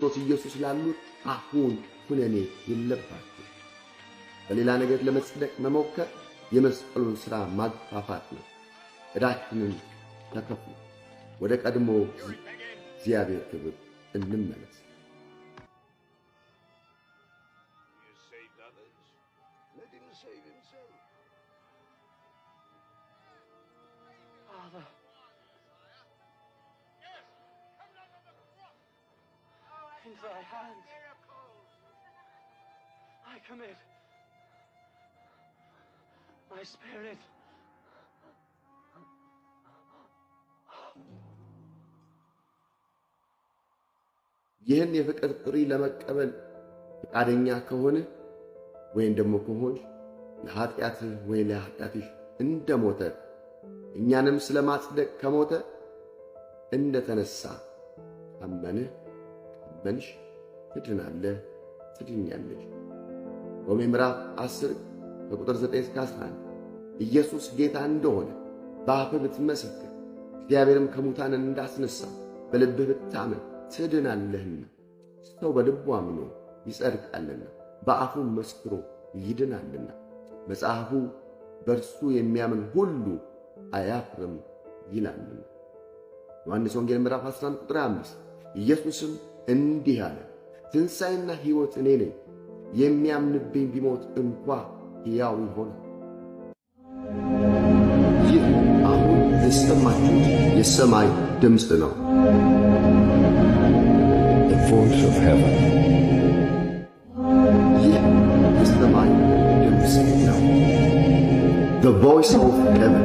ክርስቶስ ኢየሱስ ላሉት አሁን ኩነኔ የለባችሁ። በሌላ ነገር ለመጽደቅ መሞከር የመስቀሉን ሥራ ማግፋፋት ነው። ዕዳችንን ተከፍሎ ወደ ቀድሞ እግዚአብሔር ክብር እንመለስ። Into thy hands I commit my spirit. ይህን የፍቅር ጥሪ ለመቀበል ፈቃደኛ ከሆነ ወይም ደግሞ ከሆንሽ ለኃጢአትህ ወይ ለኃጢአትሽ እንደሞተ እኛንም ስለማጽደቅ ከሞተ እንደተነሳ አመንህ መንሽ ትድናለህ፣ ትድኛለሽ። ሮሜ ምዕራፍ 10 ከቁጥር 9 እስከ 11 ኢየሱስ ጌታ እንደሆነ በአፍህ ብትመሰክር እግዚአብሔርም ከሙታን እንዳስነሳ በልብህ ብታምን ትድናለህና። ሰው በልቡ አምኖ ይጸድቃልና በአፉም መስክሮ ይድናልና። መጽሐፉ በእርሱ የሚያምን ሁሉ አያፍርም ይላልና። ዮሐንስ ወንጌል ምዕራፍ 11 ቁጥር 5 ኢየሱስም እንዲህ አለ፣ ትንሣኤና ሕይወት እኔ ነኝ፣ የሚያምንብኝ ቢሞት እንኳ ሕያው ይሆናል። ይህ አሁን የሰማችሁት የሰማይ ድምፅ ነው። The voice of heaven. ይህ የሰማይ ድምፅ ነው። The voice of heaven.